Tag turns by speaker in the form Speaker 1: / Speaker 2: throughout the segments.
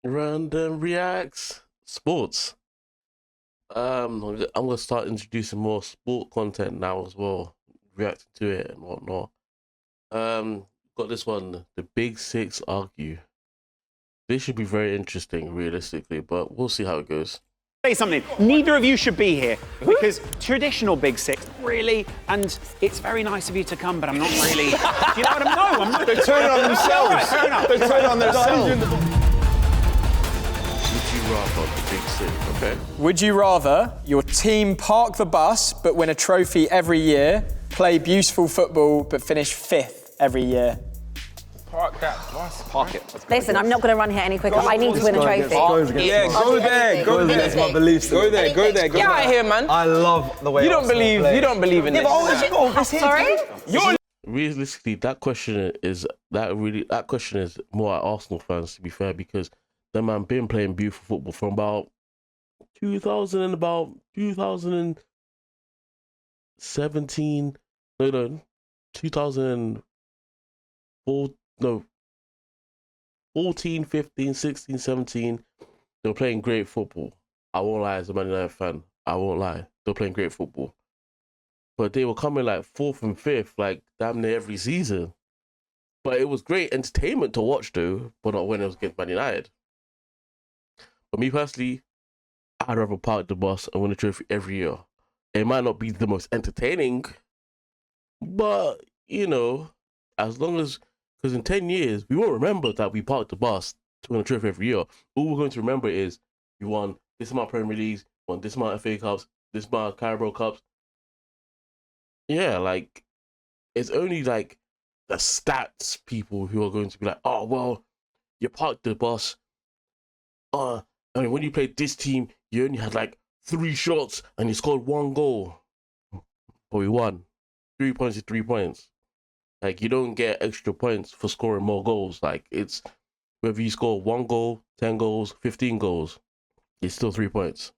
Speaker 1: Random Reacts Sports. I'm gonna start introducing more sport content now as well, reacting to it and whatnot. Got this one, the Big Six argue. This should be very interesting, realistically, but we'll see how it goes.
Speaker 2: Say something. Neither of you should be here because traditional Big Six, really, and it's very nice of you to come, but I'm not really. Do you know what I'm not?
Speaker 3: They're turning on themselves.
Speaker 2: Right, fair enough.
Speaker 3: They're turning on themselves.
Speaker 1: Would you rather the Big Six, okay?
Speaker 4: Would you rather your team park the bus but win a trophy every year, play beautiful football but finish 5th every year?
Speaker 3: Park that bus. Park it.
Speaker 5: Listen, I'm not going to run here any quicker. I need to win a trophy.
Speaker 3: Yeah, go there. Go there.
Speaker 6: That's my beliefs.
Speaker 3: Go there. Go there.
Speaker 6: Get out of here, man.
Speaker 7: I love the way
Speaker 6: You don't believe in this.
Speaker 5: Sorry?
Speaker 1: Realistically, that question is more at Arsenal fans, to be fair, because the man been playing beautiful football from about 2017. No, 2004. No, 14, 15, 16, 17, they were playing great football. I won't lie, as a Man United fan, I won't lie. They were playing great football. But they were coming like 4th and 5th, like damn near every season. But it was great entertainment to watch though, but not when it was against Man United. But me personally, I'd rather park the bus and win a trophy every year. It might not be the most entertaining, but, you know, as long as... Because in 10 years, we won't remember that we parked the bus to win a trophy every year. All we're going to remember is you won this amount of Premier Leagues, won this amount of FA Cups, this amount of Carabao Cups. Yeah, like, it's only like the stats people who are going to be like, oh, well, you parked the bus. I mean, when you played this team, you only had like 3 shots and you scored 1 goal. But we won. 3 points is 3 points. Like, you don't get extra points for scoring more goals. Like, it's whether you score 1 goal, 10 goals, 15 goals, it's still 3 points.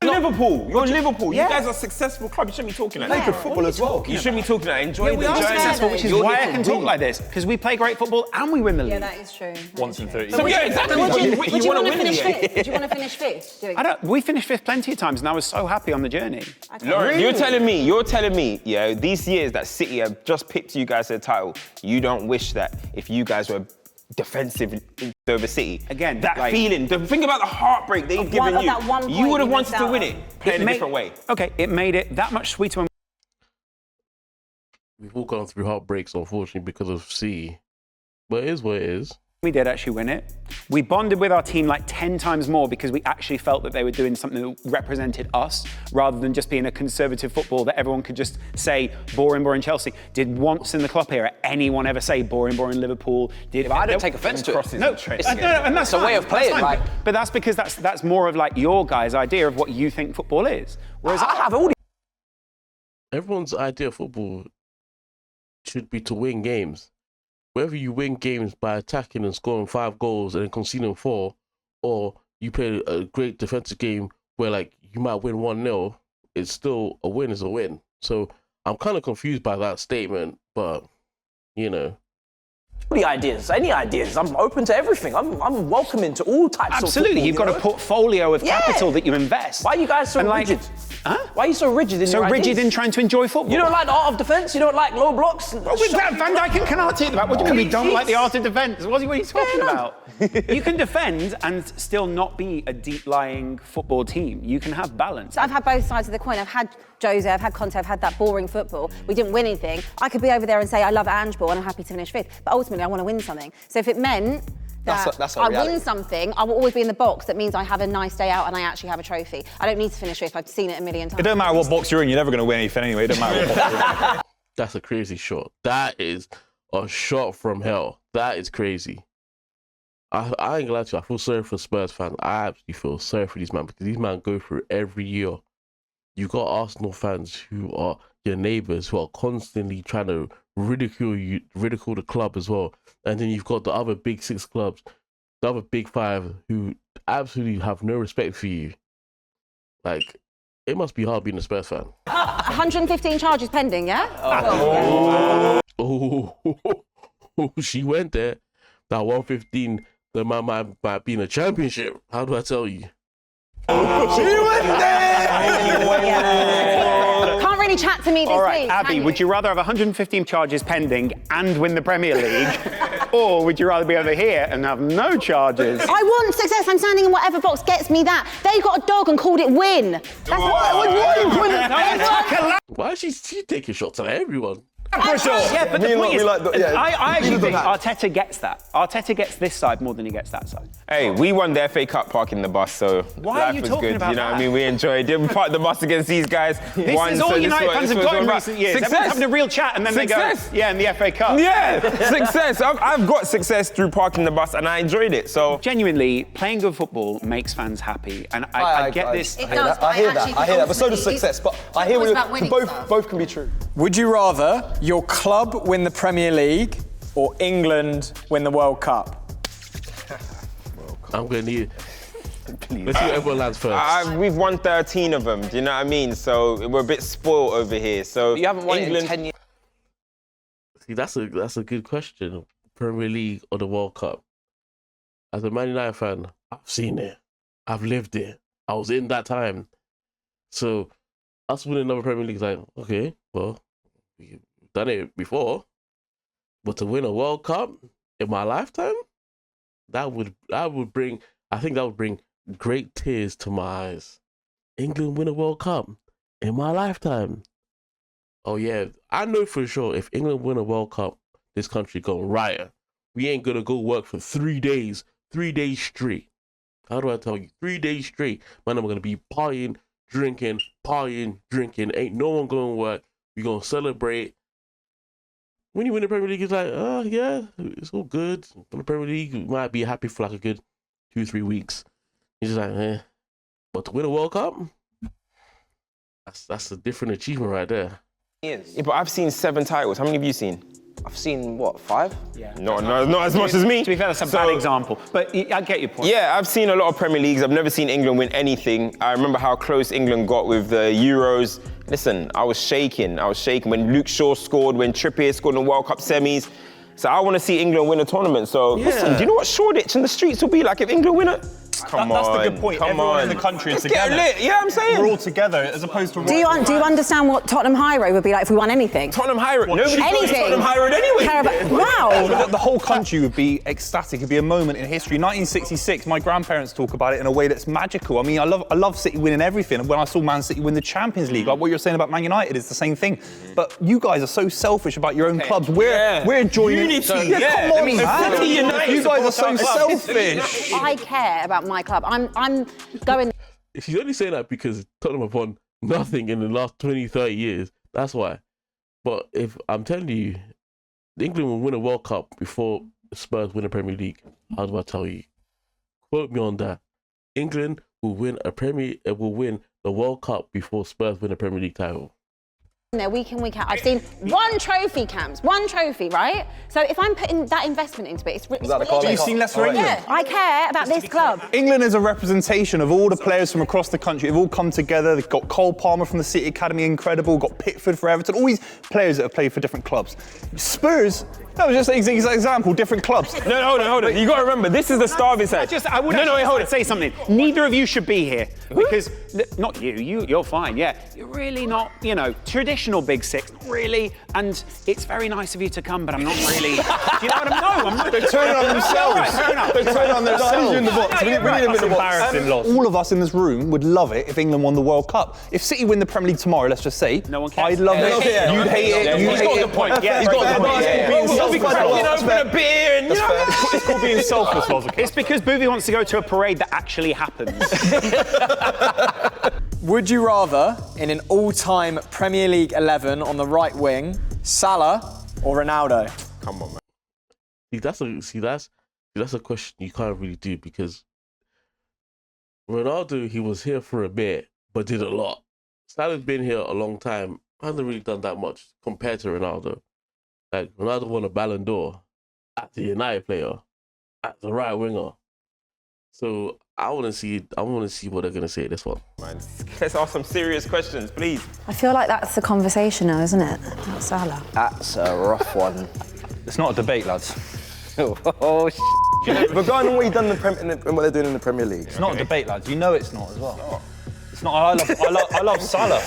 Speaker 3: Liverpool. You're Liverpool. You guys are a successful club. You shouldn't be talking like that.
Speaker 7: Play good football as well.
Speaker 3: You shouldn't be talking like that. Enjoy the
Speaker 2: We are
Speaker 3: journey.
Speaker 2: successful, which is
Speaker 3: You're
Speaker 2: why I
Speaker 3: different
Speaker 2: can talk
Speaker 3: breed.
Speaker 2: like this, because we play great football and we win the league.
Speaker 5: Yeah, that is true.
Speaker 6: Once in 30
Speaker 3: So, yeah, exactly.
Speaker 5: Would you
Speaker 3: want
Speaker 5: want
Speaker 3: to
Speaker 5: to
Speaker 3: win
Speaker 5: finish
Speaker 3: it.
Speaker 5: 5th? Would you want to finish 5th? doing it?
Speaker 2: We finished 5th plenty of times and I was so happy on the journey.
Speaker 3: Lauren, you're telling me, yeah, these years that City have just picked you guys to the title, you don't wish that if you guys were defensive over City.
Speaker 2: Again,
Speaker 3: that
Speaker 2: like,
Speaker 3: feeling. Think about the heartbreak they've given you.
Speaker 5: that 1
Speaker 3: You
Speaker 5: point
Speaker 3: would have
Speaker 5: you
Speaker 3: wanted
Speaker 5: missed
Speaker 3: to
Speaker 5: out
Speaker 3: win
Speaker 5: on.
Speaker 3: it. Play in a different way.
Speaker 2: Okay, it made it that much sweeter when
Speaker 1: We've all gone through heartbreaks, unfortunately, because of C. But it is what it is.
Speaker 2: we did actually win it. We bonded with our team like 10 times more because we actually felt that they were doing something that represented us rather than just being a conservative football that everyone could just say, boring, boring Chelsea. Did once in the club era anyone ever say boring, boring Liverpool?
Speaker 6: But I don't take offence to it.
Speaker 2: No, and that's
Speaker 6: a way
Speaker 2: fine,
Speaker 6: of playing,
Speaker 2: that's fine.
Speaker 6: like-
Speaker 2: But that's because that's more of like your guys' idea of what you think football is. Whereas
Speaker 6: I have all
Speaker 1: Everyone's idea of football should be to win games. Whether you win games by attacking and scoring 5 goals and then conceding 4, or you play a great defensive game where like you might win 1-0, it's still a win is a win. So I'm kind of confused by that statement, but you know.
Speaker 6: the ideas. Any ideas. I'm open to everything. I'm welcoming to all types
Speaker 2: absolutely,
Speaker 6: of football.
Speaker 2: you've got a portfolio of capital that you invest.
Speaker 6: Why are you guys so
Speaker 2: And, like,
Speaker 6: rigid?
Speaker 2: Huh?
Speaker 6: Why are you so rigid in
Speaker 2: So
Speaker 6: your
Speaker 2: rigid
Speaker 6: ideas?
Speaker 2: in trying to enjoy football.
Speaker 6: You don't like the art of defence? You don't like low blocks?
Speaker 2: Well, we've got Van Dijk and Canate at the back. What do you mean we don't like the art of defence? What are you talking about? You can defend and still not be a deep-lying football team. You can have balance.
Speaker 5: So I've had both sides of the coin. I've had Jose, I've had Conte, I've had that boring football. We didn't win anything. I could be over there and say, I love Ange ball and I'm happy to finish 5th. But ultimately, I want to win something. So if it meant that
Speaker 7: That's a
Speaker 5: I
Speaker 7: reality.
Speaker 5: win something, I will always be in the box. That means I have a nice day out and I actually have a trophy. I don't need to finish 5th. I've seen it a million times.
Speaker 8: It doesn't matter what box you're in, you're never going to win anything anyway. It doesn't matter what box you're in.
Speaker 1: That's a crazy shot. That is a shot from hell. That is crazy. I ain't gonna lie to you. I feel sorry for Spurs fans. I actually feel sorry for these men because these men go through every year. You got Arsenal fans who are your neighbours who are constantly trying to ridicule the club as well. And then you've got the other big 6 clubs, the other big 5 who absolutely have no respect for you. Like, it must be hard being a Spurs fan.
Speaker 5: 115 charges pending, yeah?
Speaker 1: Oh, she went there. That 115 There might be in a championship. How do I tell you?
Speaker 5: Can't really chat to me this
Speaker 2: All right,
Speaker 5: week.
Speaker 2: Abby, would you rather have 115 charges pending and win the Premier League? Or would you rather be over here and have no charges?
Speaker 5: I want success. I'm standing in whatever box gets me that. They got a dog and called it win. That's
Speaker 1: Why is she taking shots at everyone?
Speaker 2: Yeah, but the point is, I actually think
Speaker 7: that.
Speaker 2: Arteta gets that. Arteta gets this side more than he gets that side.
Speaker 3: Hey, we won the FA Cup parking the bus, so
Speaker 2: Why are
Speaker 3: life
Speaker 2: you
Speaker 3: was
Speaker 2: talking
Speaker 3: good.
Speaker 2: about
Speaker 3: You know what I
Speaker 2: that?
Speaker 3: mean? We enjoyed it. We parked the bus against these guys.
Speaker 2: This is all United fans have got in recent years. Everyone's having a real chat and then
Speaker 3: Success.
Speaker 2: they go, yeah, in the FA Cup.
Speaker 3: Yeah, success. I've got success through parking the bus, and I enjoyed it. So
Speaker 2: Genuinely, playing good football makes fans happy, and I get this.
Speaker 5: It does,
Speaker 7: I hear
Speaker 5: actually
Speaker 7: that. I hear that. But so does
Speaker 5: ultimately,
Speaker 7: success. But I hear
Speaker 5: it's about winning
Speaker 7: both
Speaker 5: stuff.
Speaker 7: can be true.
Speaker 4: Would you rather your club win the Premier League or England win the World Cup?
Speaker 1: I'm gonna need. Let's see what everyone lands first.
Speaker 3: we've won 13 of them. Do you know what I mean? So we're a bit spoiled over here. So
Speaker 6: You haven't won
Speaker 3: England.
Speaker 6: it in 10 years.
Speaker 1: See, that's a good question. Premier League or the World Cup? As a Man United fan, I've seen it. I've lived it. I was in that time. So us winning another Premier League is like, okay, well, we've done it before. But to win a World Cup in my lifetime, that would bring great tears to my eyes. England win a World Cup in my lifetime. Oh yeah, I know for sure if England win a World Cup, this country gonna riot. We ain't gonna go work for 3 days straight. How do I tell you? 3 days straight. Man, I'm gonna be partying, drinking. Ain't no one gonna work. We gonna celebrate. When you win the Premier League, it's like, oh yeah, it's all good. In the Premier League, you might be happy for like a good 2-3 weeks. You're just like, eh. But to win a World Cup, that's a different achievement right there.
Speaker 3: Yeah, but I've seen 7 titles. How many have you seen?
Speaker 6: I've seen, what, 5?
Speaker 2: Yeah.
Speaker 3: No, not as much as me.
Speaker 2: To be fair, that's a bad example, but I get your point.
Speaker 3: Yeah, I've seen a lot of Premier Leagues. I've never seen England win anything. I remember how close England got with the Euros. Listen, I was shaking when Luke Shaw scored, when Trippier scored in the World Cup semis. So I want to see England win a tournament. So listen, do you know what Shoreditch and the streets will be like if England win it? Come
Speaker 8: That's
Speaker 3: on,
Speaker 8: the good point.
Speaker 3: come
Speaker 8: Everyone
Speaker 3: on.
Speaker 8: in the country is
Speaker 3: Let's get
Speaker 8: together.
Speaker 3: lit. Yeah, I'm saying.
Speaker 8: We're all together as opposed to.
Speaker 5: Do you understand what Tottenham High Road would be like if we won anything?
Speaker 3: Tottenham High Road. Nobody goes to
Speaker 5: Anything.
Speaker 3: Tottenham High Road anyway.
Speaker 5: Wow.
Speaker 8: The whole country would be ecstatic. It'd be a moment in history. 1966, my grandparents talk about it in a way that's magical. I mean, I love City winning everything. And when I saw Man City win the Champions League, like what you're saying about Man United, is the same thing. But you guys are so selfish about your own clubs. We're joining.
Speaker 3: Unity,
Speaker 8: Come
Speaker 3: yeah.
Speaker 8: on,
Speaker 3: I mean,
Speaker 8: man.
Speaker 3: City United
Speaker 8: You guys are so
Speaker 3: support
Speaker 8: selfish.
Speaker 5: I care about my club. I'm going.
Speaker 1: She's only saying that because Tottenham have won nothing in the last 20, 30 years. That's why. But if I'm telling you, England will win a World Cup before Spurs win a Premier League. How do I tell you? Quote me on that. England will win the World Cup before Spurs win a Premier League title.
Speaker 5: There week in, week out. I've seen one trophy, right? So if I'm putting that investment into it, it's religious.
Speaker 8: You've seen Leicester England?
Speaker 5: Yeah, I care about this club.
Speaker 8: England is a representation of all the players from across the country. They've all come together. They've got Cole Palmer from the City Academy, incredible. Got Pickford for Everton. All these players that have played for different clubs. Spurs, that was just an example, different clubs.
Speaker 3: No, hold on. You got to remember, this is the starving side.
Speaker 2: I would hold it. Say something. Neither of you should be here because not you. You're fine. Yeah, you're really not. Traditional Big Six, not really. And it's very nice of you to come, but I'm not really. Do you know what I'm not.
Speaker 7: They're turning on themselves. They're turning on themselves.
Speaker 8: in the box. We need him in the box. All of us in this room would love it if England won the World Cup. If City win the Premier League tomorrow, let's just say,
Speaker 2: no one cares.
Speaker 8: I'd love it.
Speaker 7: Yeah.
Speaker 8: You'd hate it.
Speaker 3: He's got the point. Yeah,
Speaker 8: He's got the point.
Speaker 3: We'll be cracking open a beer and
Speaker 8: It's called being selfless, Oscar.
Speaker 2: It's because Boovie wants to go to a parade that actually happens.
Speaker 4: Would you rather, in an all-time Premier League 11 on the right wing, Salah or Ronaldo?
Speaker 3: Come on, man.
Speaker 1: That's a question you can't really do because Ronaldo, he was here for a bit, but did a lot. Salah's been here a long time, hasn't really done that much compared to Ronaldo. Like, Ronaldo won a Ballon d'Or as a United player, as a right winger. So I want to see what they're gonna say this one.
Speaker 3: Man, let's ask some serious questions, please.
Speaker 5: I feel like that's the conversation now, isn't it? About Salah.
Speaker 6: That's a rough one.
Speaker 8: It's not a debate, lads.
Speaker 6: Oh,
Speaker 7: Regarding what you've done and what they're doing in the Premier League.
Speaker 8: It's not a debate, lads. You know it's not as well. It's not. I love Salah.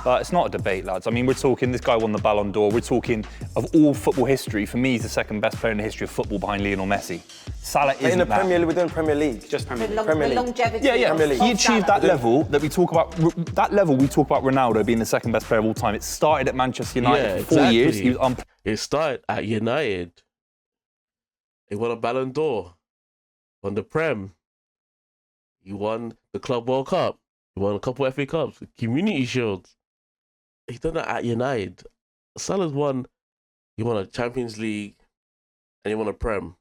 Speaker 8: But it's not a debate, lads. I mean, we're talking, this guy won the Ballon d'Or. We're talking of all football history. For me, he's the second best player in the history of football behind Lionel Messi. Salah isn't
Speaker 7: In the
Speaker 8: that.
Speaker 7: Premier League, we're doing Premier League.
Speaker 2: Just Premier League.
Speaker 7: Premier League.
Speaker 5: Longevity.
Speaker 8: Yeah.
Speaker 7: Premier League.
Speaker 8: He achieved that level that we talk about. That level we talk about Ronaldo being the second best player of all time. It started at Manchester United for 4 years. He was
Speaker 1: It started at United. He won a Ballon d'Or, won the Prem. He won the Club World Cup. He won a couple FA Cups, Community Shields. He's done that at United. Salah's won. He won a Champions League, and he won a Prem.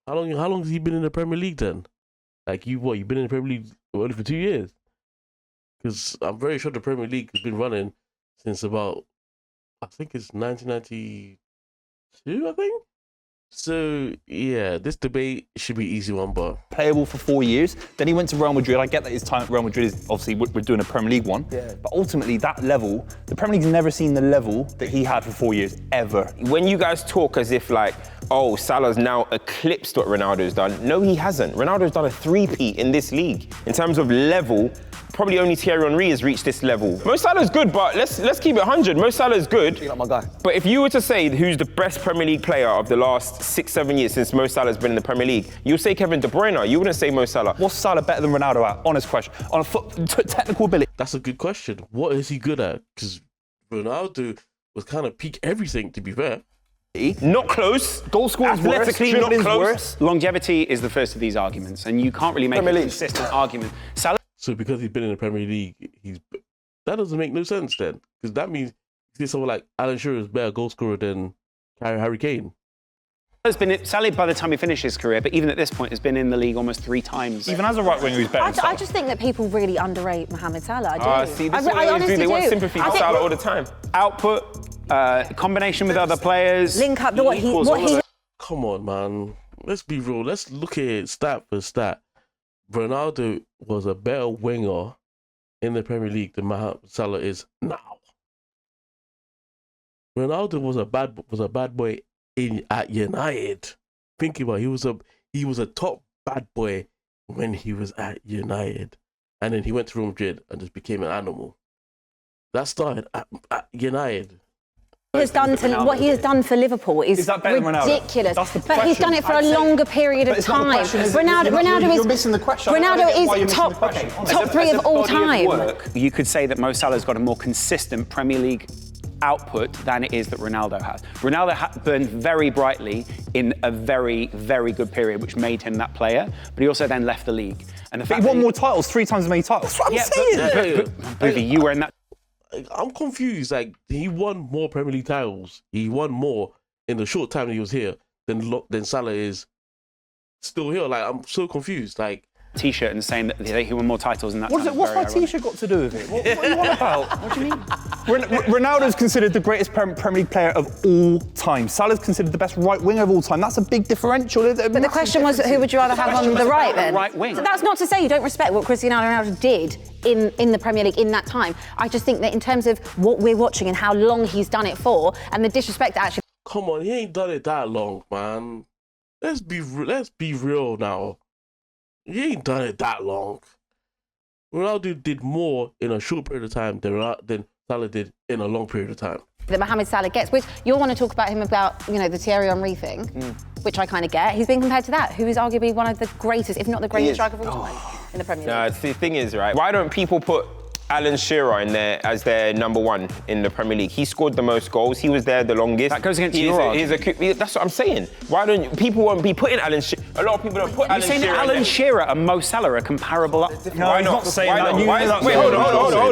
Speaker 1: How long has he been in the Premier League then? Like you've been in the Premier League only for 2 years? Because I'm very sure the Premier League has been running since about, I think it's 1992, I think? So, yeah, this debate should be an easy one, but...
Speaker 8: playable for 4 years. Then he went to Real Madrid. I get that his time at Real Madrid is, obviously, we're doing a Premier League one.
Speaker 7: Yeah.
Speaker 8: But ultimately, that level, the Premier League's never seen the level that he had for 4 years, ever.
Speaker 3: When you guys talk as if like, oh, Salah's now eclipsed what Ronaldo's done. No, he hasn't. Ronaldo's done a three-peat in this league. In terms of level, probably only Thierry Henry has reached this level. Mo Salah's good, but let's keep it 100. Mo Salah's good.
Speaker 7: Like my guy.
Speaker 3: But if you were to say who's the best Premier League player of the last 6-7 years since Mo Salah's been in the Premier League, you'll say Kevin De Bruyne. You wouldn't say Mo Salah.
Speaker 8: What's Salah better than Ronaldo at? Honest question. On a technical ability.
Speaker 1: That's a good question. What is he good at? Because Ronaldo was kind of peak everything, to be fair.
Speaker 3: Not close.
Speaker 8: Goal scorer's worse.
Speaker 3: Athletically, not
Speaker 8: Dribbling's
Speaker 3: close.
Speaker 8: worse.
Speaker 2: Longevity is the first of these arguments, and you can't really make a
Speaker 7: Premier League.
Speaker 2: consistent argument. Salah
Speaker 1: So because he's been in the Premier League, that doesn't make no sense then. Because that means you see someone like Alan Shearer is better goal scorer than Harry Kane.
Speaker 2: Salah, by the time he finished his career, but even at this point, has been in the league almost 3 times.
Speaker 8: Even as a right winger, he's better than Salah.
Speaker 5: I just think that people really underrate Mohamed Salah. I do.
Speaker 3: See, this is
Speaker 5: I
Speaker 3: what they
Speaker 5: honestly
Speaker 3: do. They want
Speaker 5: do.
Speaker 3: sympathy
Speaker 5: I
Speaker 3: for
Speaker 5: think-
Speaker 3: Salah all the time.
Speaker 2: Output, combination with other players.
Speaker 5: Link up to what he.
Speaker 1: Come on, man. Let's be real. Let's look at it stat for stat. Ronaldo was a better winger in the Premier League than Mohamed Salah is now. Ronaldo was a bad boy at United. Think about it, he was a top bad boy when he was at United, and then he went to Real Madrid and just became an animal. That started at United.
Speaker 5: What he has done for Liverpool is
Speaker 8: that better than Ronaldo?
Speaker 5: ridiculous.
Speaker 8: That's the
Speaker 5: But he's
Speaker 8: question.
Speaker 5: done it for a
Speaker 8: I'd say-
Speaker 5: longer period
Speaker 8: But
Speaker 5: of
Speaker 8: it's not the
Speaker 5: time.
Speaker 8: question, is it?
Speaker 5: Ronaldo
Speaker 7: You're missing the question. I don't
Speaker 5: Ronaldo
Speaker 7: get why you're
Speaker 5: is
Speaker 7: missing the question.
Speaker 5: top 3 of all
Speaker 2: As a body
Speaker 5: time.
Speaker 2: work, you could say that Mo Salah's got a more consistent Premier League output than it is that Ronaldo has. Ronaldo burned very brightly in a very, very good period, which made him that player, but he also then left the league. And the
Speaker 8: But
Speaker 2: fact
Speaker 8: he won
Speaker 2: that
Speaker 8: more titles, 3 times as many titles. That's what I'm saying.
Speaker 2: but Boogie, you were in that.
Speaker 1: I'm confused. Like, he won more Premier League titles. He won more in the short time that he was here than Salah is still here. Like, I'm so confused. Like,
Speaker 2: T-shirt and saying that he won more titles in that
Speaker 8: What's
Speaker 2: time.
Speaker 8: my
Speaker 2: Very ironic.
Speaker 8: T-shirt got to do with it? What are you on about? What do you mean? Ronaldo's considered the greatest Premier League player of all time. Salah's considered the best right winger of all time. That's a big differential.
Speaker 5: But the question was, who would you rather have on the right then?
Speaker 2: Right wing.
Speaker 5: So that's not to say you don't respect what Cristiano Ronaldo did in the Premier League in that time. I just think that in terms of what we're watching and how long he's done it for, and the disrespect that actually.
Speaker 1: come on, he ain't done it that long, man. Let's be real now. He ain't done it that long. Ronaldo did more in a short period of time than Salah did in a long period of time.
Speaker 5: That Mohamed Salah gets, which you'll want to talk about him about, the Thierry Henry thing, which I kind of get. He's been compared to that, who is arguably one of the greatest, if not the greatest striker of all time in the Premier League.
Speaker 3: No, the thing is, right, why don't people put Alan Shearer in there as their number 1 in the Premier League? He scored the most goals. He was there the longest.
Speaker 2: That goes against your argument.
Speaker 3: That's what I'm saying. Why don't people won't be putting Alan Shearer? A lot of people don't put
Speaker 2: You're
Speaker 3: Alan
Speaker 2: saying
Speaker 3: Shearer.
Speaker 2: that
Speaker 3: in
Speaker 2: Alan
Speaker 3: there.
Speaker 2: Shearer and Mo Salah are comparable.
Speaker 3: Why
Speaker 8: he's
Speaker 3: not?
Speaker 8: not saying
Speaker 3: Why
Speaker 8: that.
Speaker 3: not?
Speaker 8: You
Speaker 3: Why is,
Speaker 8: know that.
Speaker 3: wait, hold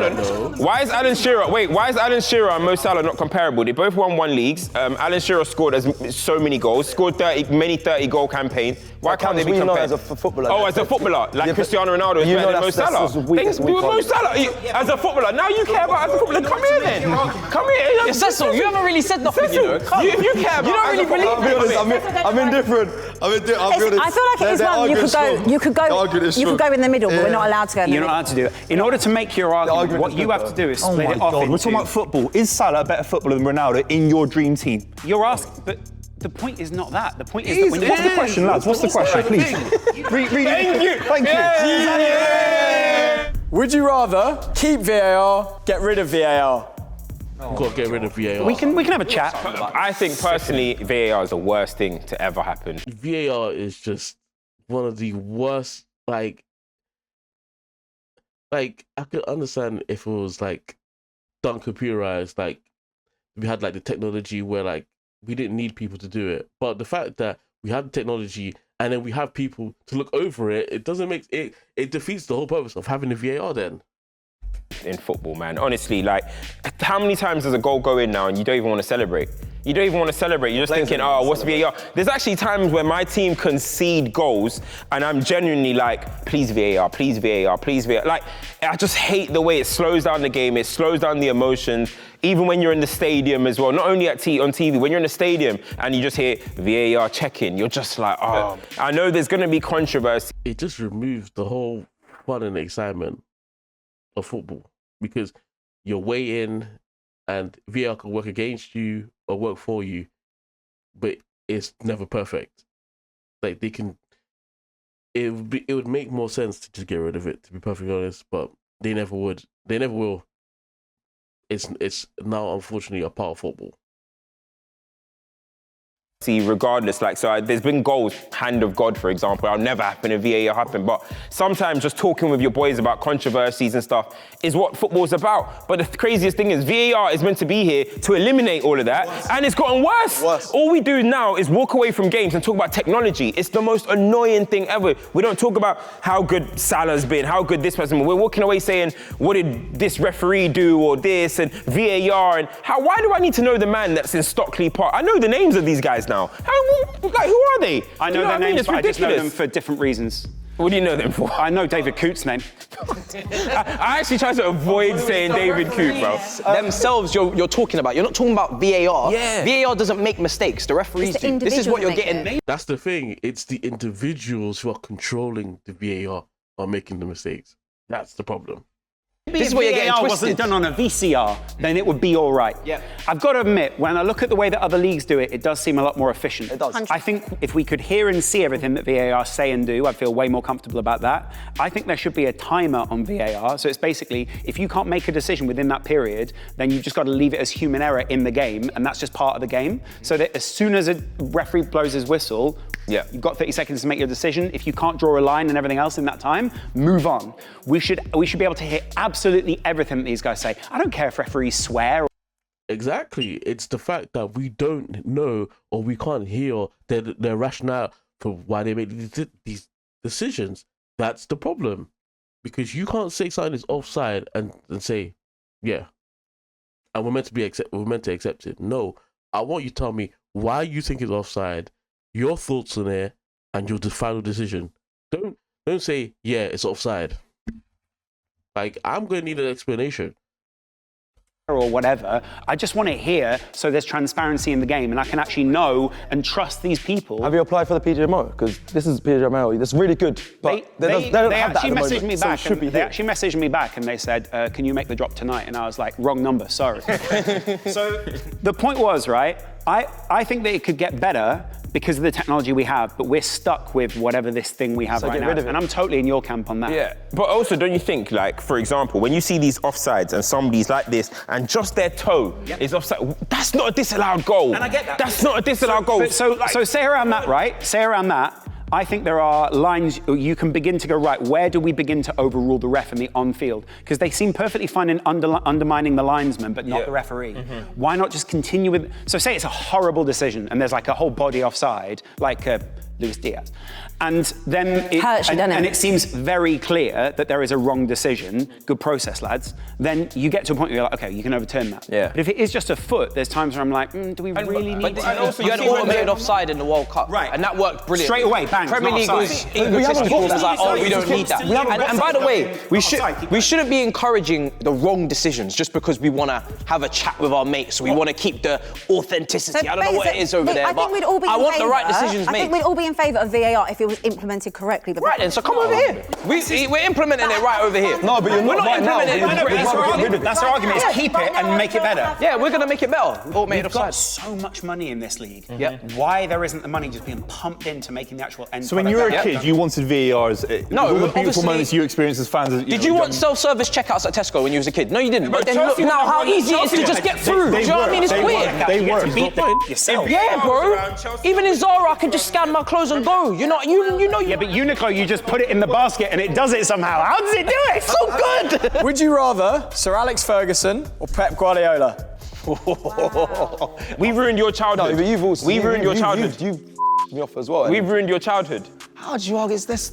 Speaker 3: on.
Speaker 1: No.
Speaker 3: Why is Alan Shearer? Why is Alan Shearer and Mo Salah not comparable? They both won 1 leagues. Alan Shearer scored so many goals. Scored 30 goal campaign. Why can't they be compared?
Speaker 7: As a footballer.
Speaker 3: Oh, as a footballer, like
Speaker 7: Yeah,
Speaker 3: Cristiano Ronaldo is
Speaker 7: you
Speaker 3: better
Speaker 7: know
Speaker 3: than Mo
Speaker 7: that's
Speaker 3: Salah.
Speaker 7: what's weak, that's
Speaker 3: Then
Speaker 7: weak
Speaker 3: do Mo
Speaker 7: part.
Speaker 3: Salah as a footballer. Now you care about as a footballer. Come here then. Come here.
Speaker 6: Cecil, you haven't really said nothing, you know.
Speaker 3: If you care about.
Speaker 6: You don't really believe
Speaker 7: I'll be honest, I'm indifferent.
Speaker 5: I feel like it is one you could go in the middle, but we're not allowed to go in the
Speaker 2: You're
Speaker 5: middle.
Speaker 2: not allowed to do it. In order to make your argument,
Speaker 7: argument
Speaker 2: what
Speaker 7: is
Speaker 2: you
Speaker 7: good,
Speaker 2: have to do is
Speaker 8: Oh
Speaker 2: split
Speaker 8: my
Speaker 2: it off
Speaker 8: God, we're
Speaker 2: into...
Speaker 8: talking about football. Is Salah a better footballer than Ronaldo in your dream team?
Speaker 2: You're asking, but The point is not that. The point is that when you...
Speaker 8: What's the question, lads? What's the question, please? Thank you.
Speaker 4: Would you rather keep VAR, get rid of VAR?
Speaker 1: We've got to get rid of VAR.
Speaker 2: We can have a chat.
Speaker 3: I think personally, VAR is the worst thing to ever happen.
Speaker 1: VAR is just one of the worst. Like I could understand if it was like done computerized, like we had like the technology where like we didn't need people to do it. But the fact that we have the technology and then we have people to look over it, it doesn't make it. It defeats the whole purpose of having the VAR then.
Speaker 3: In football, man. Honestly, like, how many times does a goal go in now and you don't even want to celebrate? You don't even want to celebrate. You're just thinking, oh, what's VAR? There's actually times where my team concede goals and I'm genuinely like, please VAR, please VAR, please VAR. Like, I just hate the way it slows down the game. It slows down the emotions. Even when you're in the stadium as well, not only on TV, when you're in the stadium and you just hear VAR check-in, you're just like, oh, I know there's going to be controversy.
Speaker 1: It just removes the whole fun and excitement of football because you're way in and VAR can work against you or work for you, but it's never perfect. Like they can, it would make more sense to just get rid of it, to be perfectly honest, but they never would. They never will. It's now unfortunately a part of football.
Speaker 3: Regardless, like, so there's been goals, hand of God, for example. I'll never happen if VAR happen, but sometimes just talking with your boys about controversies and stuff is what football's about. But the craziest thing is VAR is meant to be here to eliminate all of that, and it's gotten worse. All we do now is walk away from games and talk about technology. It's the most annoying thing ever. We don't talk about how good Salah's been, how good this person. We're walking away saying, what did this referee do, or this, and VAR, and why do I need to know the man that's in Stockley Park? I know the names of these guys now. Who are they?
Speaker 2: I know their names, but I just know them for different reasons.
Speaker 3: What do you know them for?
Speaker 2: I know David Coote's name.
Speaker 3: I actually try to avoid saying David Coote, bro.
Speaker 6: Themselves, you're talking about. You're not talking about VAR.
Speaker 3: Yeah.
Speaker 6: VAR doesn't make mistakes. The referees do. This is what you're getting.
Speaker 1: That's the thing. It's the individuals who are controlling the VAR are making the mistakes. That's the problem.
Speaker 6: This is where you're getting
Speaker 2: VAR
Speaker 6: twisted.
Speaker 2: wasn't done on a VCR, then it would be all right.
Speaker 6: Yeah.
Speaker 2: I've got to admit, when I look at the way that other leagues do it, it does seem a lot more efficient.
Speaker 6: It does.
Speaker 2: I think if we could hear and see everything that VAR say and do, I'd feel way more comfortable about that. I think there should be a timer on VAR. So it's basically, if you can't make a decision within that period, then you've just got to leave it as human error in the game, and that's just part of the game. So that as soon as a referee blows his whistle, you've got 30 seconds to make your decision. If you can't draw a line and everything else in that time, move on. We should be able to hear absolutely everything that these guys say. I don't care if referees swear.
Speaker 1: Exactly. It's the fact that we don't know or we can't hear their rationale for why they make these decisions. That's the problem. Because you can't say something is offside and say, yeah, and we're meant to accept it. No, I want you to tell me why you think it's offside, your thoughts on it, and your final decision. Don't say, yeah, it's offside. Like, I'm going to need an explanation.
Speaker 2: Or whatever. I just want it here so there's transparency in the game and I can actually know and trust these people.
Speaker 7: Have you applied for the PGMO? Because this is PGMO. That's really good. But they don't have that at the moment,
Speaker 2: messaged me
Speaker 7: so
Speaker 2: back.
Speaker 7: it should be
Speaker 2: They
Speaker 7: here.
Speaker 2: actually messaged me back and they said, can you make the drop tonight? And I was like, wrong number, sorry. So the point was, right, I think that it could get better because of the technology we have, but we're stuck with whatever this thing we have right now. And I'm totally in your camp on that.
Speaker 3: Yeah, but also don't you think, like, for example, when you see these offsides and somebody's like this and just their toe is offside, that's not a disallowed goal. And I get that. That's not a disallowed goal.
Speaker 2: So say around that, right? Say around that, I think there are lines you can begin to go, right, where do we begin to overrule the ref in the on-field? Because they seem perfectly fine in undermining the linesman, but not the referee. Why not just continue with... So say it's a horrible decision and there's like a whole body offside, like Luis Diaz. And then it seems very clear that there is a wrong decision, good process, lads, then you get to a point where you're like, okay, you can overturn that. Yeah. But if it is just a foot, there's times where I'm like, do we really need to?
Speaker 6: You had automated offside in the World Cup. Right. And that worked brilliantly.
Speaker 2: Straight away, bang.
Speaker 6: Premier League was like, oh, we don't need that. And by the way, we shouldn't be encouraging the wrong decisions just because we want to have a chat with our mates. We want to keep the authenticity. I don't know what it is over there, but I want the right decisions made.
Speaker 5: I think we'd all be be in favour of VAR if it was implemented correctly. But
Speaker 6: Right then, so come over here. We're implementing it right over here.
Speaker 7: No, but you're
Speaker 6: We're
Speaker 7: not
Speaker 6: not
Speaker 7: right now.
Speaker 6: implementing it.
Speaker 2: That's our argument, is keep it and make it better.
Speaker 6: Yeah, we're gonna make it better. Automated
Speaker 2: We've got
Speaker 6: offside.
Speaker 2: so much money in this league.
Speaker 6: Yep.
Speaker 2: Why there isn't the money just being pumped into making the actual end
Speaker 8: So when you were a
Speaker 2: product
Speaker 8: kid, you wanted VAR as
Speaker 6: No,
Speaker 8: all the beautiful
Speaker 6: obviously-
Speaker 8: moments you experienced as fans.
Speaker 6: Did you want self-service checkouts at Tesco when you was a kid? No, you didn't. But then look now how easy it is to just get through. Do you know what I mean? It's quick.
Speaker 8: They were.
Speaker 2: yourself.
Speaker 6: Yeah, bro. Even in Zara, I can just scan my clothes and go. You know.
Speaker 2: Yeah, but Uniqlo, you just put it in the basket and it does it somehow. How does it do it? It's so good.
Speaker 4: Would you rather Sir Alex Ferguson or Pep Guardiola?
Speaker 3: We ruined your childhood.
Speaker 7: No, but you've also.
Speaker 3: We ruined your childhood.
Speaker 7: You've me off as well.
Speaker 3: We've ruined your childhood.
Speaker 7: How do you argue? That's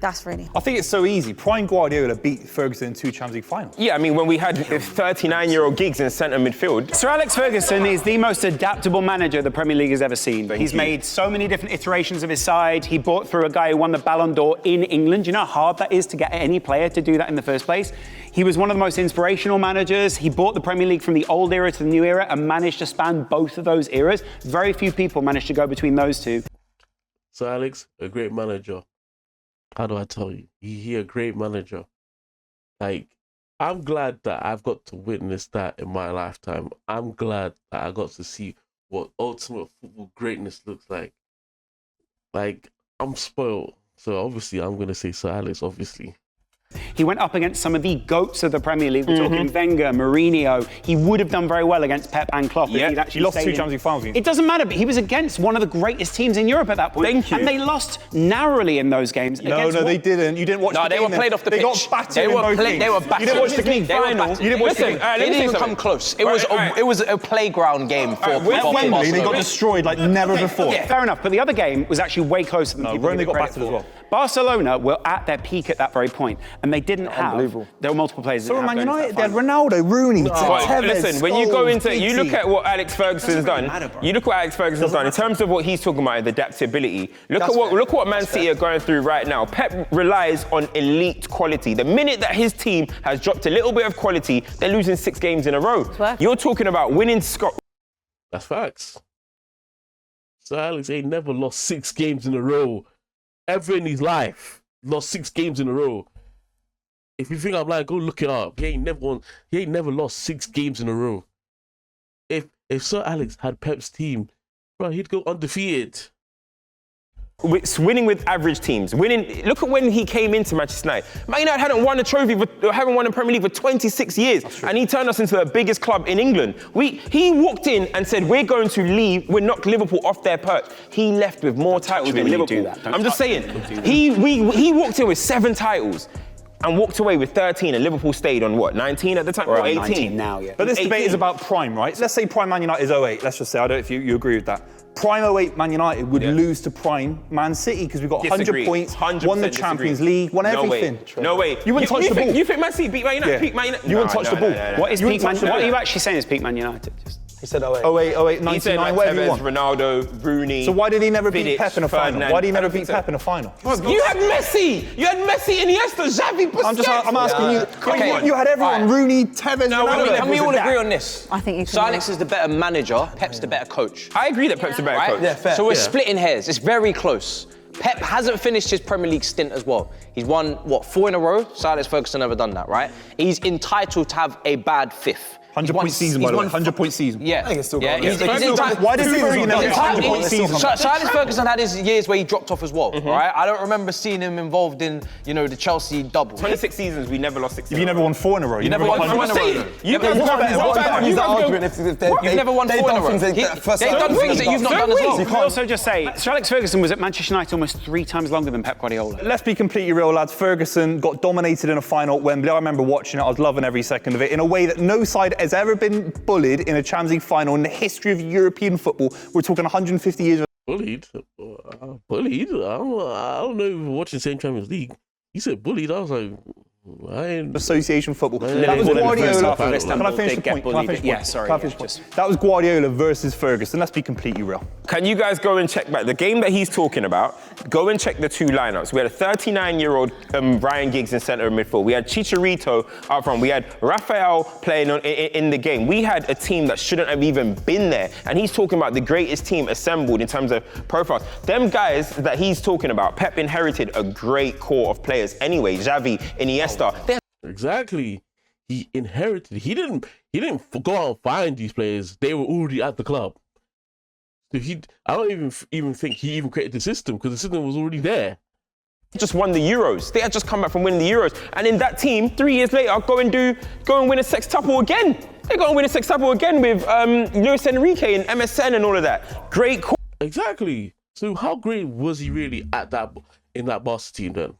Speaker 5: That's really.
Speaker 8: I think it's so easy. Prime Guardiola beat Ferguson in 2 Champions League finals.
Speaker 3: Yeah, I mean, when we had 39-year-old gigs in centre midfield.
Speaker 2: Sir Alex Ferguson is the most adaptable manager the Premier League has ever seen. He's made so many different iterations of his side. He brought through a guy who won the Ballon d'Or in England. You know how hard that is to get any player to do that in the first place? He was one of the most inspirational managers. He brought the Premier League from the old era to the new era and managed to span both of those eras. Very few people managed to go between those two.
Speaker 1: So Alex, a great manager. How do I tell you? He a great manager. Like, I'm glad that I've got to witness that in my lifetime. I'm glad that I got to see what ultimate football greatness looks like. Like, I'm spoiled. So obviously I'm gonna say Sir Alex, obviously.
Speaker 2: He went up against some of the GOATs of the Premier League. We're talking Wenger, Mourinho. He would have done very well against Pep and Klopp.
Speaker 3: Yeah,
Speaker 2: if he'd actually
Speaker 8: he lost
Speaker 2: stayed
Speaker 8: 2
Speaker 2: in.
Speaker 8: Champions League finals.
Speaker 2: It doesn't matter, but he was against one of the greatest teams in Europe at that point.
Speaker 3: Thank you.
Speaker 2: And they lost narrowly in those games.
Speaker 8: No, they didn't. You didn't watch
Speaker 6: No,
Speaker 8: the
Speaker 6: they
Speaker 8: game.
Speaker 6: were played off the
Speaker 8: They
Speaker 6: pitch.
Speaker 8: got battered
Speaker 6: They
Speaker 8: in
Speaker 6: were
Speaker 8: both
Speaker 6: play-
Speaker 8: games.
Speaker 6: they were battered.
Speaker 8: You didn't watch the game
Speaker 6: They were
Speaker 8: final.
Speaker 6: battered.
Speaker 8: You didn't watch
Speaker 3: Listen,
Speaker 8: the game.
Speaker 6: It
Speaker 3: let me
Speaker 6: didn't
Speaker 3: say
Speaker 6: even
Speaker 3: something.
Speaker 6: come close. It was a playground game for
Speaker 8: With Wembley, they got
Speaker 6: Barcelona.
Speaker 8: destroyed like never before.
Speaker 2: Yeah, fair enough. But the other game was actually way closer than
Speaker 8: No,
Speaker 2: people
Speaker 8: Rome, they
Speaker 2: give it
Speaker 8: got
Speaker 2: credit
Speaker 8: battered as
Speaker 2: for.
Speaker 8: well.
Speaker 2: Barcelona were at their peak at that very point, and they didn't have.
Speaker 7: Unbelievable.
Speaker 2: There were multiple players.
Speaker 8: So
Speaker 2: that
Speaker 8: Man
Speaker 2: didn't have
Speaker 8: United,
Speaker 2: going
Speaker 8: they
Speaker 2: to
Speaker 8: had
Speaker 2: that
Speaker 8: Ronaldo, Rooney,
Speaker 3: Right,
Speaker 8: Tevez,
Speaker 3: listen, when you go
Speaker 8: Scholes,
Speaker 3: into, you look
Speaker 8: Giggsy.
Speaker 3: at what Alex Ferguson's done.
Speaker 2: matter, bro.
Speaker 3: You look what Alex Ferguson's done in terms of what he's talking about, the adaptability. Look what Man City are going through right now. Pep relies on elite quality. The minute that his team has dropped a little bit of quality, they're losing 6 games in a row. You're talking about winning
Speaker 1: That's facts. Sir Alex ain't never lost 6 games in a row ever in his life. Lost 6 games in a row. If you think I'm lying, go look it up. He ain't never lost 6 games in a row. If Sir Alex had Pep's team, bro, he'd go undefeated.
Speaker 3: winning with average teams. Look at when he came into Manchester United. Man United hadn't won a trophy, haven't won a Premier League for 26 years, and he turned us into the biggest club in England. He walked in and said, "We're going to leave. We're knock Liverpool off their perch." He left with more titles than Liverpool. I'm just saying. He walked in with 7 titles. And walked away with 13, and Liverpool stayed on what, 19 at the time? Or 18
Speaker 2: 19 now, yeah.
Speaker 8: But this
Speaker 3: 18.
Speaker 8: debate is about prime, right? Let's say prime Man United is 08. Let's just say, I don't know if you agree with that. Prime 08 Man United would lose to prime Man City because we've got 100 points,
Speaker 3: 100%
Speaker 8: won the Champions League, won everything.
Speaker 3: No way.
Speaker 8: You wouldn't touch the ball.
Speaker 3: You think Man City beat Man United?
Speaker 8: Yeah.
Speaker 3: Peak Man United?
Speaker 8: You wouldn't touch the ball.
Speaker 2: What is
Speaker 8: You
Speaker 2: peak
Speaker 8: wouldn't
Speaker 2: Man?
Speaker 8: touch the
Speaker 2: What are
Speaker 8: ball.
Speaker 2: you actually saying is peak Man United?
Speaker 7: He said 08.
Speaker 8: 08,
Speaker 3: He said
Speaker 8: 99,
Speaker 3: like
Speaker 8: whatever you
Speaker 3: Tevez,
Speaker 8: want.
Speaker 3: Ronaldo, Rooney.
Speaker 8: So why did he never beat
Speaker 3: Vidic,
Speaker 8: Pep in a final?
Speaker 3: Ferdinand.
Speaker 8: Why did he never
Speaker 3: I don't
Speaker 8: beat
Speaker 3: think
Speaker 8: Pep in a final?
Speaker 3: You had Messi, Iniesta, Xavi, Busquets.
Speaker 8: I'm asking you.
Speaker 6: Okay.
Speaker 8: You had everyone.
Speaker 6: Alright.
Speaker 8: Rooney, Tevez, Ronaldo.
Speaker 6: Can we all agree on this?
Speaker 5: I think you
Speaker 6: Sir
Speaker 5: can.
Speaker 6: Alex is the better manager, Pep's the better coach.
Speaker 3: I agree that Pep's a better
Speaker 6: Right?
Speaker 3: coach.
Speaker 7: Yeah, fair.
Speaker 6: So we're splitting hairs. It's very close. Pep hasn't finished his Premier League stint as well. He's won, 4 in a row? Sir Alex Ferguson never done that, right? He's entitled to have a bad 5th.
Speaker 8: 100-point season, by the way. 100-point season.
Speaker 6: Yeah.
Speaker 7: I think it's still
Speaker 6: yeah.
Speaker 7: got-
Speaker 6: He's
Speaker 7: Yeah.
Speaker 6: entitled.
Speaker 8: Why does he never
Speaker 6: He's
Speaker 8: have a 100-point
Speaker 6: entitled.
Speaker 8: season?
Speaker 6: Sir Alex Ferguson had his years where he dropped off as well, right? I don't remember seeing him involved in, the Chelsea double.
Speaker 3: 26 seasons, we never lost 6
Speaker 8: You've never won 4 in a row.
Speaker 6: You never won 4 in a row.
Speaker 3: You guys
Speaker 7: What's
Speaker 3: got
Speaker 7: better? What's better? Use that argument if
Speaker 6: You've never won 4 in a row. They've done things that you've not done as well.
Speaker 2: Can we also just say, Sir Alex Ferguson was at Manchester United almost 3 times longer than Pep Guardiola.
Speaker 8: Let's be completely real, lads. Ferguson got dominated in a final at Wembley. I remember watching it. I was loving every second of it in a way that no side has ever been bullied in a Champions League final in the history of European football. We're talking 150 years.
Speaker 1: Bullied? Bullied? I don't know if we're watching the same Champions League. You said bullied, I was like,
Speaker 8: Association football.
Speaker 1: Yeah,
Speaker 8: That was
Speaker 1: yeah, yeah.
Speaker 8: Guardiola.
Speaker 1: Can I
Speaker 8: Can I finish the point? Can I finish the
Speaker 2: Yeah,
Speaker 8: point?
Speaker 2: sorry.
Speaker 8: Can I finish
Speaker 2: yeah,
Speaker 8: the
Speaker 2: just-
Speaker 8: point? That was Guardiola versus Ferguson. Let's be completely real.
Speaker 3: Can you guys go and check back the game that he's talking about? Go and check the two lineups. We had a 39-year-old Ryan Giggs in centre of midfield. We had Chicharito up front. We had Rafael playing in the game. We had a team that shouldn't have even been there. And he's talking about the greatest team assembled in terms of profiles. Them guys that he's talking about, Pep inherited a great core of players anyway. Xavi, Iniesta.
Speaker 1: Exactly. He inherited. He didn't go out and find these players. They were already at the club. So I don't even think he even created the system because the system was already there.
Speaker 3: Just won the Euros. They had just come back from winning the Euros. And in that team, 3 years later, go and win a sextuple again. They go and win a sextuple again with Luis Enrique and MSN and all of that. Great core.
Speaker 1: Exactly. So how great was he really in that Barca team then?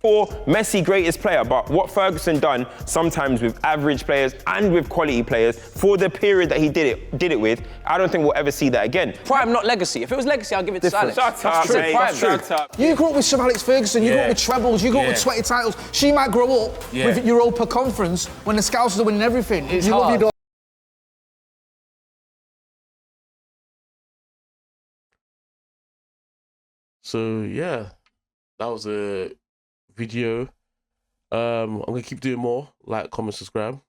Speaker 3: Or Messi, greatest player, but what Ferguson done sometimes with average players and with quality players for the period that he did it with, I don't think we'll ever see that again.
Speaker 6: Prime, not legacy. If it was legacy, I'll give it to Alex.
Speaker 3: Shut up, mate.
Speaker 6: Prime.
Speaker 3: Shut up.
Speaker 9: You grew up with Sir Alex Ferguson, you grew up with trebles, you grew up with sweaty titles. She might grow up with Europa Conference when the Scousers are winning everything.
Speaker 4: It's
Speaker 9: you love
Speaker 4: hard.
Speaker 9: your
Speaker 1: So yeah, that was a video. I'm gonna keep doing more. Like, comment, subscribe.